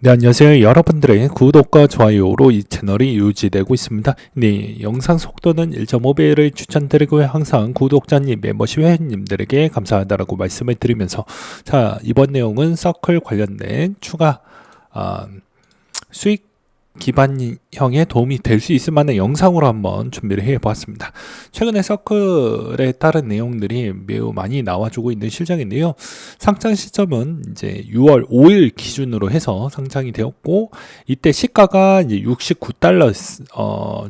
네, 안녕하세요. 여러분들의 구독과 좋아요로 이 채널이 유지되고 있습니다. 네, 영상 속도는 1.5배를 추천드리고요. 항상 구독자님, 멤버십 회원님들에게 감사하다라고 말씀을 드리면서 자, 이번 내용은 서클 관련된 추가 수익 기반형에 도움이 될 수 있을 만한 영상으로 한번 준비를 해 보았습니다. 최근에 서클에 따른 내용들이 매우 많이 나와주고 있는 실정인데요. 상장 시점은 이제 6월 5일 기준으로 해서 상장이 되었고, 이때 시가가 이제 69달러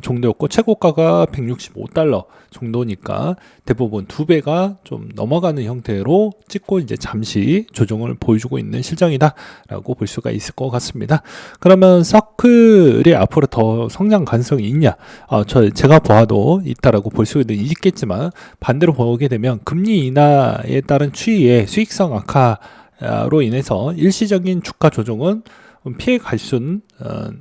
정도였고, 최고가가 165달러 정도니까 대부분 2배가 좀 넘어가는 형태로 찍고 이제 잠시 조정을 보여주고 있는 실정이다라고 볼 수가 있을 것 같습니다. 그러면 서클이 앞으로 더 성장 가능성이 있냐? 제가 보아도 있다라고 볼 수는 있겠지만, 반대로 보게 되면 금리 인하에 따른 추이의 수익성 악화로 인해서 일시적인 주가 조정은 피해 갈 수는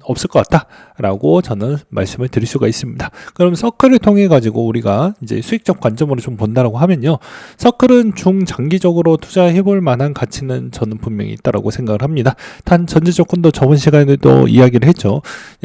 없을 것 같다라고 저는 말씀을 드릴 수가 있습니다. 그럼 서클을 통해 가지고 우리가 이제 수익적 관점으로 좀 본다라고 하면요, 서클은 중장기적으로 투자해 볼 만한 가치는 저는 분명히 있다라고 생각을 합니다. 단 전제 조건도 저번 시간에도 이야기를 했죠.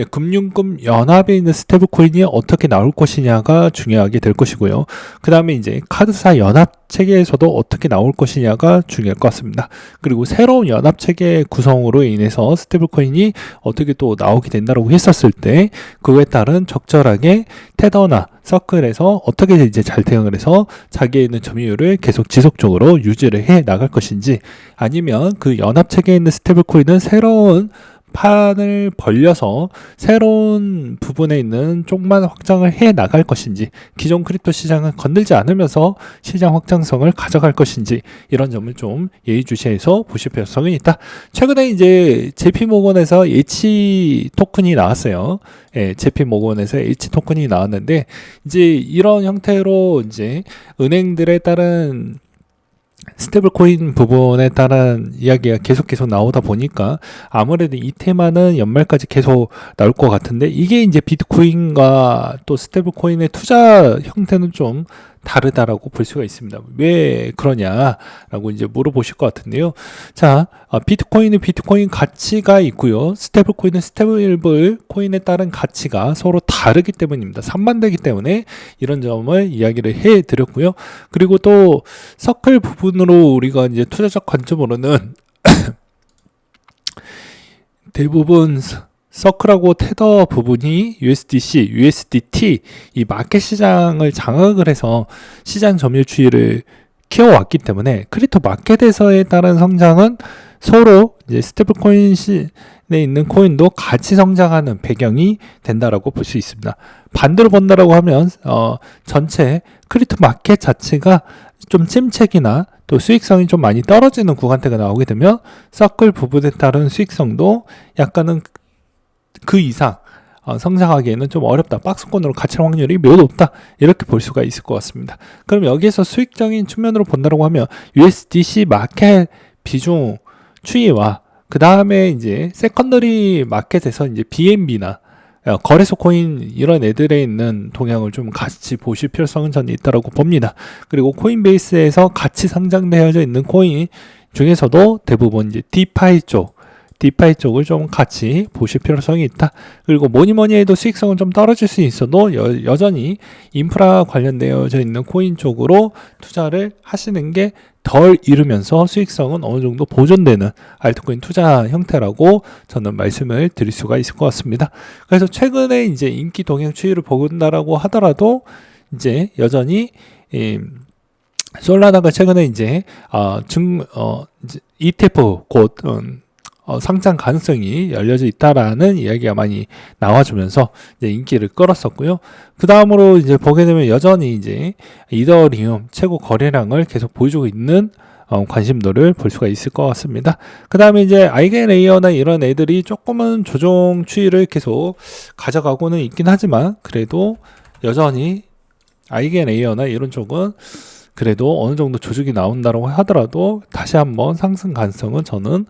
금융금 연합에 있는 스테이블 코인이 어떻게 나올 것이냐가 중요하게 될 것이고요. 그 다음에 이제 카드사 연합 체계에서도 어떻게 나올 것이냐가 중요할 것 같습니다. 그리고 새로운 연합 체계 구성으로 인해서 스테이블 코인이 어떻게 또 나오게 된다고 했었을 때, 그에 따른 적절하게 테더나 서클에서 어떻게 이제 잘 대응을 해서 자기에 있는 점유율을 계속 지속적으로 유지를 해 나갈 것인지, 아니면 그 연합 체계에 있는 스테이블 코인은 새로운 판을 벌려서 새로운 부분에 있는 쪽만 확장을 해 나갈 것인지, 기존 크립토 시장을 건들지 않으면서 시장 확장성을 가져갈 것인지, 이런 점을 좀 예의주시해서 보실 필요성이 있다. 최근에 이제 JP모건에서 H 토큰이 나왔어요. 예, JP모건에서 H 토큰이 나왔는데, 이제 이런 형태로 이제 은행들에 따른 스테이블 코인 부분에 따른 이야기가 계속 나오다 보니까 아무래도 이 테마는 연말까지 계속 나올 것 같은데, 이게 이제 비트코인과 또 스테이블 코인의 투자 형태는 좀 다르다라고 볼 수가 있습니다. 왜 그러냐라고 이제 물어보실 것 같은데요. 자, 비트코인은 비트코인 가치가 있고요. 스테이블 코인은 스테이블 코인에 따른 가치가 서로 다르기 때문입니다. 산만되기 때문에 이런 점을 이야기를 해 드렸고요. 그리고 또 서클 부분으로 우리가 이제 투자적 관점으로는 대부분 서클하고 테더 부분이 USDC, USDT 이 마켓 시장을 장악을 해서 시장 점유율 추이를 키워왔기 때문에, 크립토 마켓에서에 따른 성장은 서로 이제 스테이블 코인에 있는 코인도 같이 성장하는 배경이 된다라고 볼 수 있습니다. 반대로 본다라고 하면 전체 크립토 마켓 자체가 좀 침체기나 또 수익성이 좀 많이 떨어지는 구간대가 나오게 되면 서클 부분에 따른 수익성도 약간은 그 이상 성장하기에는 좀 어렵다, 박스권으로 갇힐 확률이 매우 높다, 이렇게 볼 수가 있을 것 같습니다. 그럼 여기에서 수익적인 측면으로 본다고 하면 USDC 마켓 비중 추이와 그 다음에 이제 세컨더리 마켓에서 이제 BNB나 거래소 코인 이런 애들에 있는 동향을 좀 같이 보실 필요성은 저는 있다고 봅니다. 그리고 코인베이스에서 같이 상장되어져 있는 코인 중에서도 대부분 이제 디파이 쪽을 좀 같이 보실 필요성이 있다. 그리고 뭐니 해도 수익성은 좀 떨어질 수 있어도 여전히 인프라 관련되어져 있는 코인 쪽으로 투자를 하시는 게 덜 이르면서 수익성은 어느 정도 보존되는 알트코인 투자 형태라고 저는 말씀을 드릴 수가 있을 것 같습니다. 그래서 최근에 이제 인기 동향 추이를 보는다라고 하더라도 이제 여전히 솔라나가 최근에 이제 ETF 곧 상장 가능성이 열려져 있다라는 이야기가 많이 나와주면서 이제 인기를 끌었었고요. 그 다음으로 이제 보게 되면 여전히 이제 이더리움 최고 거래량을 계속 보여주고 있는 관심도를 볼 수가 있을 것 같습니다. 그 다음에 이제 아이겐레이어나 이런 애들이 조금은 조정 추이를 계속 가져가고는 있긴 하지만, 그래도 여전히 아이겐레이어나 이런 쪽은 그래도 어느 정도 조정이 나온다고 하더라도 다시 한번 상승 가능성은 저는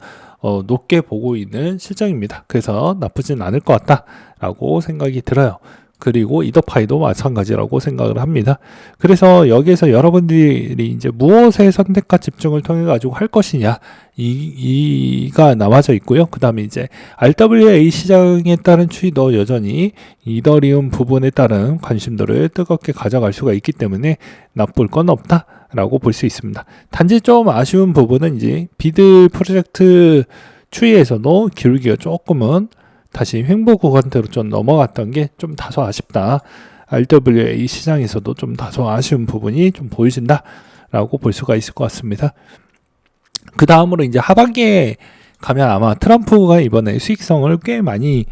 높게 보고 있는 실정입니다. 그래서 나쁘진 않을 것 같다라고 생각이 들어요. 그리고 이더파이도 마찬가지라고 생각을 합니다. 그래서 여기에서 여러분들이 이제 무엇의 선택과 집중을 통해 가지고 할 것이냐 이가 남아져 있고요. 그 다음에 이제 RWA 시장에 따른 추이도 여전히 이더리움 부분에 따른 관심도를 뜨겁게 가져갈 수가 있기 때문에 나쁠 건 없다라고 볼 수 있습니다. 단지 좀 아쉬운 부분은 이제 비드 프로젝트 추이에서도 기울기가 조금은 다시 횡보 구간대로 좀 넘어갔던 게 좀 다소 아쉽다. RWA 시장에서도 좀 다소 아쉬운 부분이 좀 보여진다라고 볼 수가 있을 것 같습니다. 그 다음으로 이제 하반기에 가면 아마 트럼프가 이번에 수익성을 꽤 많이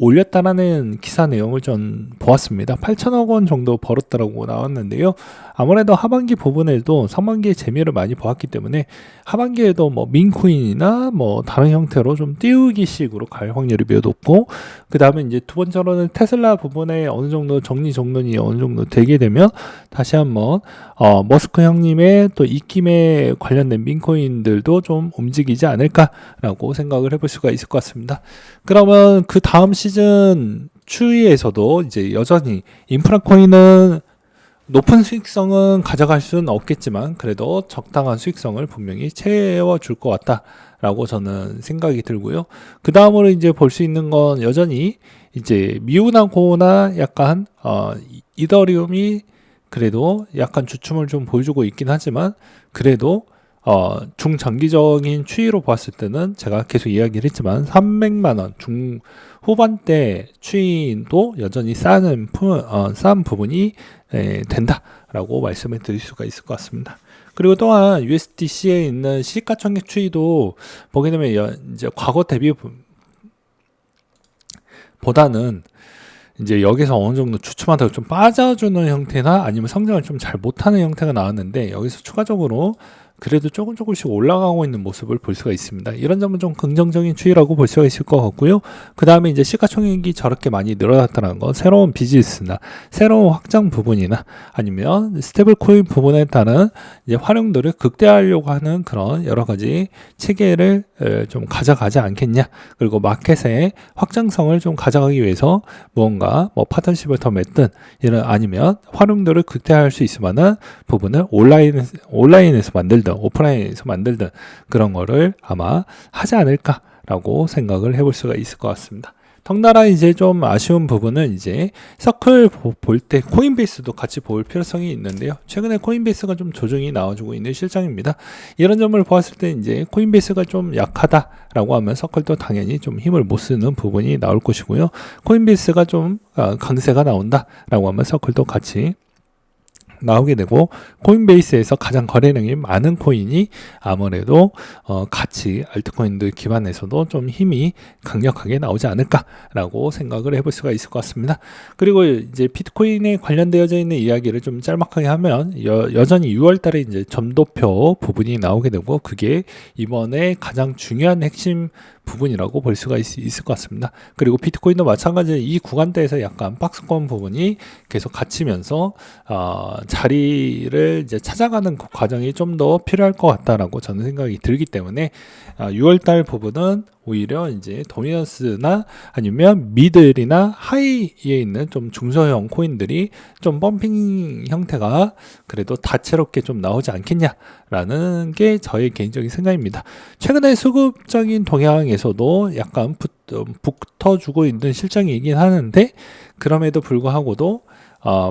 올렸다라는 기사 내용을 좀 보았습니다. 8천억 원 정도 벌었다라고 나왔는데요. 아무래도 하반기 부분에도 상반기에 재미를 많이 보았기 때문에 하반기에도 뭐 민코인이나 뭐 다른 형태로 좀 띄우기식으로 갈 확률이 매우 높고, 그 다음에 이제 두 번째로는 테슬라 부분에 어느 정도 정리정돈이 어느 정도 되게 되면 다시 한번 머스크 형님의 또 입김에 관련된 민코인들도 좀 움직이지 않을까라고 생각을 해볼 수가 있을 것 같습니다. 그러면 그 다음 시즌 추이에서도 이제 여전히 인프라 코인은 높은 수익성은 가져갈 수는 없겠지만 그래도 적당한 수익성을 분명히 채워줄 것 같다라고 저는 생각이 들고요. 그 다음으로 이제 볼 수 있는 건 여전히 이제 미우나고나 약간 이더리움이 그래도 약간 주춤을 좀 보여주고 있긴 하지만 그래도 중장기적인 추이로 봤을 때는 제가 계속 이야기를 했지만 300만 원 후반대 추이도 여전히 싼 부분이 된다라고 말씀을 드릴 수가 있을 것 같습니다. 그리고 또한 USDC에 있는 시가총액 추이도 보게 되면 이제 과거 대비 보다는 이제 여기서 어느 정도 주춤하다가 좀 빠져주는 형태나 아니면 성장을 좀 잘 못하는 형태가 나왔는데 여기서 추가적으로 그래도 조금씩 올라가고 있는 모습을 볼 수가 있습니다. 이런 점은 좀 긍정적인 추이라고 볼 수가 있을 것 같고요. 그 다음에 이제 시가총액이 저렇게 많이 늘어났다는 건 새로운 비즈니스나 새로운 확장 부분이나 아니면 스테이블 코인 부분에 따른 이제 활용도를 극대화하려고 하는 그런 여러 가지 체계를 좀 가져가지 않겠냐. 그리고 마켓의 확장성을 좀 가져가기 위해서 무언가 뭐 파트너십을 더 맺든 이런 아니면 활용도를 극대화할 수 있을 만한 부분을 온라인에서 만들든 오프라인에서 만들든 그런 거를 아마 하지 않을까라고 생각을 해볼 수가 있을 것 같습니다. 덩달아 이제 좀 아쉬운 부분은 이제 서클 볼 때 코인베이스도 같이 볼 필요성이 있는데요. 최근에 코인베이스가 좀 조정이 나와주고 있는 실정입니다. 이런 점을 보았을 때 이제 코인베이스가 좀 약하다라고 하면 서클도 당연히 좀 힘을 못 쓰는 부분이 나올 것이고요. 코인베이스가 좀 강세가 나온다라고 하면 서클도 같이 나오게 되고, 코인베이스에서 가장 거래량이 많은 코인이 아무래도 같이 알트코인들 기반에서도 좀 힘이 강력하게 나오지 않을까라고 생각을 해볼 수가 있을 것 같습니다. 그리고 이제 비트코인에 관련되어져 있는 이야기를 좀 짤막하게 하면 여전히 6월달에 이제 점도표 부분이 나오게 되고 그게 이번에 가장 중요한 핵심 부분이라고 볼 수가 있을 것 같습니다. 그리고 비트코인도 마찬가지로 이 구간대에서 약간 박스권 부분이 계속 갇히면서 자리를 이제 찾아가는 그 과정이 좀 더 필요할 것 같다라고 저는 생각이 들기 때문에 6월달 부분은 오히려 이제 도미넌스나 아니면 미들이나 하이에 있는 좀 중소형 코인들이 좀 펌핑 형태가 그래도 다채롭게 좀 나오지 않겠냐라는 게 저의 개인적인 생각입니다. 최근에 수급적인 동향에서도 약간 붙어주고 있는 실정이긴 하는데 그럼에도 불구하고도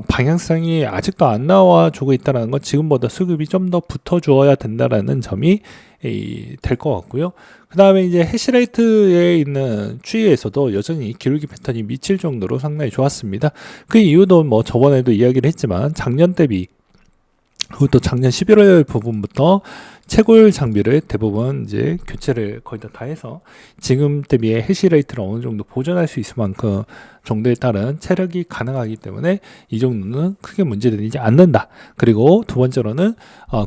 방향성이 아직도 안 나와주고 있다는 건 지금보다 수급이 좀 더 붙어주어야 된다라는 점이 될 것 같고요. 그 다음에 이제 해시레이트에 있는 추이에서도 여전히 기울기 패턴이 미칠 정도로 상당히 좋았습니다. 그 이유도 뭐 저번에도 이야기를 했지만 작년 대비 그것도 작년 11월 부분부터 채굴 장비를 대부분 이제 교체를 거의 다 해서 지금 대비에 해시레이트를 어느 정도 보존할 수 있을 만큼 정도에 따른 체력이 가능하기 때문에 이 정도는 크게 문제되지 않는다. 그리고 두 번째로는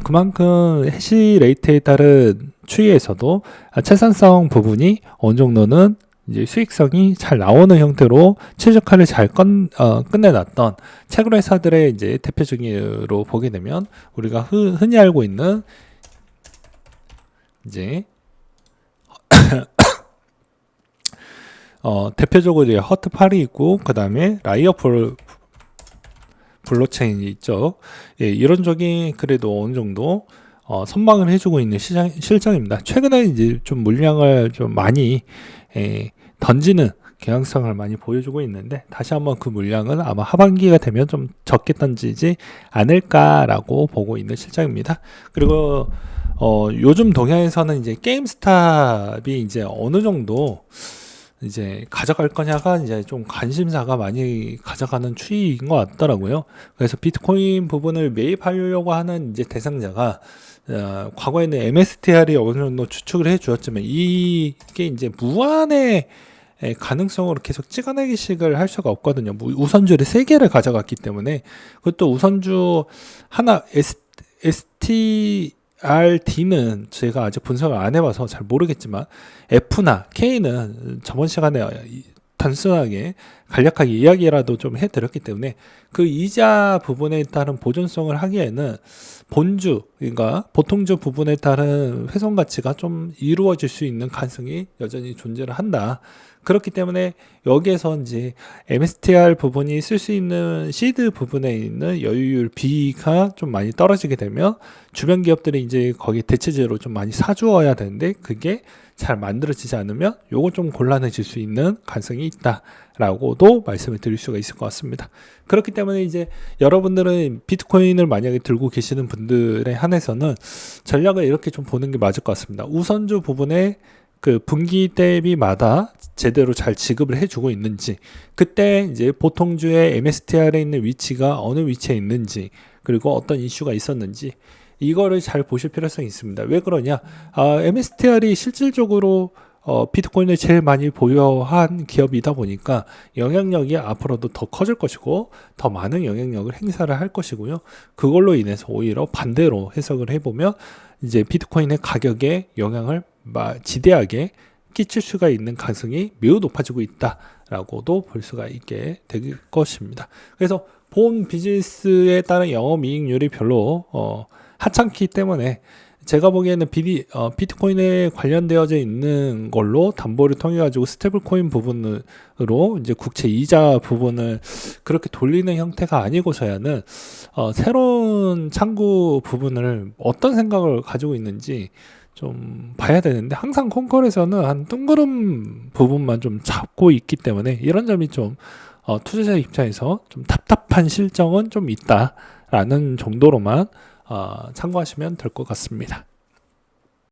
그만큼 해시레이트에 따른 추이에서도 채산성 부분이 어느 정도는 이제 수익성이 잘 나오는 형태로 최적화를 잘 끝내놨던 채굴 회사들의 이제 대표적으로 보게 되면 우리가 흔히 알고 있는 이제 대표적으로 이제 허트팔이 있고 그 다음에 라이어 블록체인이 있죠. 예, 이런 쪽이 그래도 어느 정도 선방을 해주고 있는 실정입니다. 최근에 이제 좀 물량을 좀 많이 던지는 경향성을 많이 보여주고 있는데, 다시 한번 그 물량은 아마 하반기가 되면 좀 적게 던지지 않을까라고 보고 있는 실정입니다. 그리고 요즘 동향에서는 이제 게임스탑이 이제 어느 정도 이제 가져갈 거냐가 이제 좀 관심사가 많이 가져가는 추이인 것 같더라고요. 그래서 비트코인 부분을 매입하려고 하는 이제 대상자가 과거에는 MSTR이 어느 정도 추측을 해 주었지만, 이게 이제 무한의 가능성으로 계속 찍어내기식을 할 수가 없거든요. 우선주를 3개를 가져갔기 때문에. 그것도 우선주 하나 STRD는 제가 아직 분석을 안 해봐서 잘 모르겠지만, F나 K는 저번 시간에 단순하게 간략하게 이야기라도 좀 해드렸기 때문에, 그 이자 부분에 따른 보존성을 하기에는 본주, 그러니까 보통주 부분에 따른 훼손 가치가 좀 이루어질 수 있는 가능성이 여전히 존재를 한다. 그렇기 때문에 여기에서 이제 MSTR 부분이 쓸 수 있는 시드 부분에 있는 여유율 B가 좀 많이 떨어지게 되면 주변 기업들이 이제 거기 대체제로 좀 많이 사주어야 되는데, 그게 잘 만들어지지 않으면 요거 좀 곤란해질 수 있는 가능성이 있다라고도 말씀을 드릴 수가 있을 것 같습니다. 그렇기 때문에 이제 여러분들은 비트코인을 만약에 들고 계시는 분들에 한해서는 전략을 이렇게 좀 보는 게 맞을 것 같습니다. 우선주 부분에 그 분기 대비마다 제대로 잘 지급을 해주고 있는지, 그때 이제 보통주의 MSTR에 있는 위치가 어느 위치에 있는지, 그리고 어떤 이슈가 있었는지, 이거를 잘 보실 필요성이 있습니다. 왜 그러냐? MSTR이 실질적으로 비트코인을 제일 많이 보유한 기업이다 보니까 영향력이 앞으로도 더 커질 것이고, 더 많은 영향력을 행사를 할 것이고요. 그걸로 인해서 오히려 반대로 해석을 해보면 이제 비트코인의 가격에 영향을 지대하게 끼칠 수가 있는 가능성이 매우 높아지고 있다라고도 볼 수가 있게 될 것입니다. 그래서 본 비즈니스에 따른 영업이익률이 별로 하찮기 때문에, 제가 보기에는 비트코인에 관련되어져 있는 걸로 담보를 통해 가지고 스테이블 코인 부분으로 이제 국채 이자 부분을 그렇게 돌리는 형태가 아니고서야는 새로운 창구 부분을 어떤 생각을 가지고 있는지 좀 봐야 되는데, 항상 콩컬에서는 한 둥그름 부분만 좀 잡고 있기 때문에 이런 점이 좀 투자자 입장에서 좀 답답한 실정은 좀 있다라는 정도로만 참고하시면 될 것 같습니다.